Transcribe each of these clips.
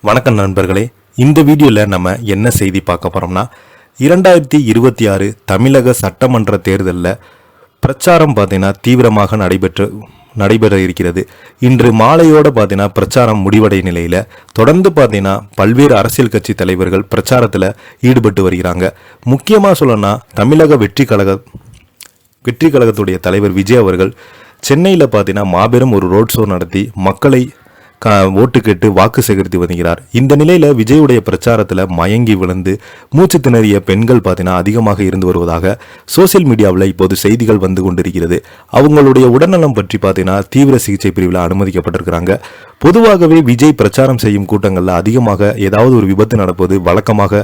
வணக்கம் நண்பர்களே, இந்த வீடியோவில் நம்ம என்ன செய்தி பார்க்க போகிறோம்னா 2026 தமிழக சட்டமன்ற தேர்தலில் பிரச்சாரம் பார்த்தீங்கன்னா தீவிரமாக நடைபெற இருக்கிறது. இன்று மாலையோடு பார்த்தீங்கன்னா பிரச்சாரம் முடிவடை நிலையில் தொடர்ந்து பார்த்தீங்கன்னா பல்வேறு அரசியல் கட்சி தலைவர்கள் பிரச்சாரத்தில் ஈடுபட்டு வருகிறாங்க. முக்கியமாக சொல்லணும்னா தமிழக வெற்றி கழகத்துடைய தலைவர் விஜய் அவர்கள் சென்னையில் பார்த்தீங்கன்னா மாபெரும் ஒரு ரோட் ஷோ நடத்தி மக்களை ஓட்டு கேட்டு வாக்கு சேகரித்து வருகிறார். இந்த நிலையில் விஜயுடைய பிரச்சாரத்தில் மயங்கி விழுந்து மூச்சு திணறிய பெண்கள் பார்த்தீங்கன்னா அதிகமாக இருந்து வருவதாக சோசியல் மீடியாவில் இப்போது செய்திகள் வந்து கொண்டிருக்கிறது. அவங்களுடைய உடல்நலம் பற்றி பார்த்தீங்கன்னா தீவிர சிகிச்சை பிரிவில் அனுமதிக்கப்பட்டிருக்கிறாங்க. பொதுவாகவே விஜய் பிரச்சாரம் செய்யும் கூட்டங்களில் அதிகமாக ஏதாவது ஒரு விபத்து நடப்பது வழக்கமாக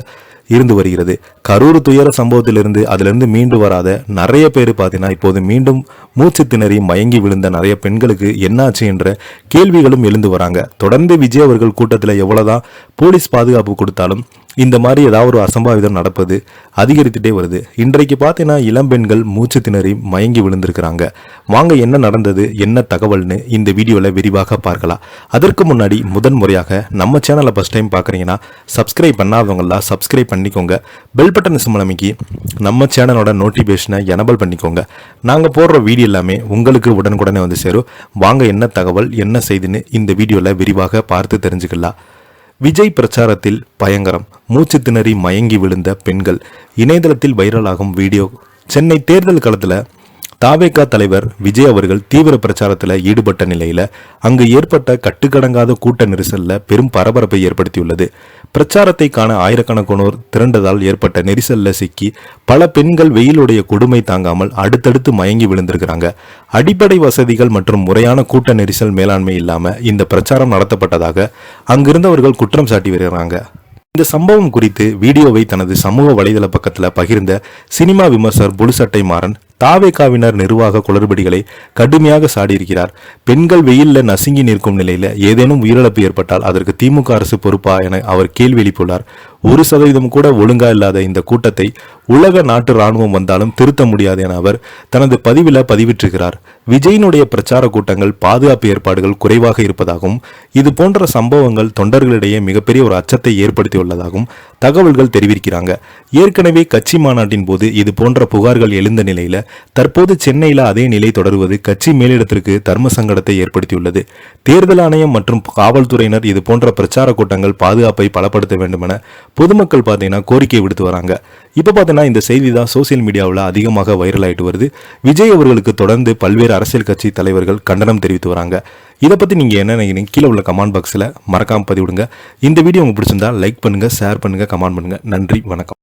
இருந்து வருகிறது. கரூர் துயர சம்பவத்திலிருந்து அதிலிருந்து மீண்டு வராத நிறைய பேர் பார்த்தீங்கன்னா இப்போது மீண்டும் மூச்சு திணறி மயங்கி விழுந்த நிறைய பெண்களுக்கு என்னாச்சு என்ற கேள்விகளும் எழுந்து வராங்க. தொடர்ந்து விஜய் அவர்கள் கூட்டத்தில் எவ்வளவுதான் போலீஸ் பாதுகாப்பு கொடுத்தாலும் இந்த மாதிரி ஏதாவது ஒரு அசம்பாவிதம் நடப்பது அதிகரித்துட்டே வருது. இன்றைக்கு பார்த்தீங்கன்னா இளம்பெண்கள் மூச்சு திணறி மயங்கி விழுந்திருக்கிறாங்க. வாங்க என்ன நடந்தது, என்ன தகவல்னு இந்த வீடியோவில் விரிவாக பார்க்கலாம். அதற்கு முன்னாடி முறையாக நம்ம சேனலை ஃபர்ஸ்ட் டைம் பார்க்குறீங்கன்னா சப்ஸ்கிரைப் பண்ணாதவங்களாம் சப்ஸ்கிரைப் பண்ணிக்கோங்க. பெல் பட்டன் சிம்பல் அமைக்கி நம்ம சேனலோட நோட்டிஃபிகேஷனை எனபிள் பண்ணிக்கோங்க. நாங்கள் போடுற வீடியோ எல்லாமே உங்களுக்கு உடனுக்குடனே வந்து சேரும். வாங்க என்ன தகவல், என்ன செய்தின்னு இந்த வீடியோவில் விரிவாக பார்த்து தெரிஞ்சுக்கலாம். விஜய் பிரச்சாரத்தில் பயங்கரம், மூச்சு திணறி மயங்கி விழுந்த பெண்கள், இணையதளத்தில் வைரலாகும் வீடியோ. சென்னை தேர்தல் களத்தில் தாவேகா தலைவர் விஜய் அவர்கள் தீவிர பிரச்சாரத்தில் ஈடுபட்ட நிலையில் அங்கு ஏற்பட்ட கட்டுக்கடங்காத கூட்ட நெரிசலில் பெரும் பரபரப்பை ஏற்படுத்தியுள்ளது. பிரச்சாரத்தை காண ஆயிரக்கணக்கானோர் திரண்டதால் ஏற்பட்ட நெரிசலில் சிக்கி பல பெண்கள் வெயிலுடைய கொடுமை தாங்காமல் அடுத்தடுத்து மயங்கி விழுந்திருக்கிறாங்க. அடிப்படை வசதிகள் மற்றும் முறையான கூட்ட நெரிசல் மேலாண்மை இல்லாமல் இந்த பிரச்சாரம் நடத்தப்பட்டதாக அங்கிருந்தவர்கள் குற்றம் சாட்டி வருகிறாங்க. இந்த சம்பவம் குறித்து வீடியோவை தனது சமூக வலைதள பக்கத்தில் பகிர்ந்த சினிமா விமர்சகர் புலுசட்டை மாறன் தாவேகாவினர் நிர்வாக குளறுபடிகளை கடுமையாக சாடியிருக்கிறார். பெண்கள் வெயிலில் நசுங்கி நிற்கும் நிலையில் ஏதேனும் உயிரிழப்பு ஏற்பட்டால் அதற்கு திமுக அரசு பொறுப்பா என அவர் கேள்வி எழுப்பியுள்ளார். 1% கூட ஒழுங்கா இல்லாத இந்த கூட்டத்தை உலக நாட்டு ராணுவம் வந்தாலும் திருத்த முடியாது என அவர் தனது பதிவில் பதிவிட்டிருக்கிறார். விஜயினுடைய பிரச்சார கூட்டங்கள் பாதுகாப்பு ஏற்பாடுகள் குறைவாக இருப்பதாகவும் இது போன்ற சம்பவங்கள் தொண்டர்களிடையே மிகப்பெரிய ஒரு அச்சத்தை ஏற்படுத்தியுள்ளதாகவும் தகவல்கள் தெரிவிக்கிறாங்க. ஏற்கனவே கட்சி மாநாட்டின் போது இது போன்ற புகார்கள் எழுந்த நிலையில தற்போது சென்னையில் அதே நிலை தொடருவது கட்சி மேலிடத்திற்கு தர்ம சங்கடத்தை ஏற்படுத்தியுள்ளது. தேர்தல் ஆணையம் மற்றும் காவல்துறையினர் இது போன்ற பிரச்சார கூட்டங்கள் பாதுகாப்பை பலப்படுத்த வேண்டும் என பொதுமக்கள் பார்த்தீங்கன்னா கோரிக்கை விடுத்து வராங்க. இப்போ பார்த்தீங்கன்னா இந்த செய்தி தான் சோசியல் மீடியாவில் அதிகமாக வைரல் ஆகிட்டு வருது. விஜய் அவர்களுக்கு தொடர்ந்து பல்வேறு அரசியல் கட்சி தலைவர்கள் கண்டனம் தெரிவித்து வராங்க. இதை பற்றி நீங்கள் என்ன நினைக்கிறீங்க கீழே உள்ள கமெண்ட் பாக்ஸில் மறக்காமல் பதிவிடுங்க. இந்த வீடியோ உங்களுக்கு பிடிச்சிருந்தா லைக் பண்ணுங்கள், ஷேர் பண்ணுங்கள், கமெண்ட் பண்ணுங்கள். நன்றி, வணக்கம்.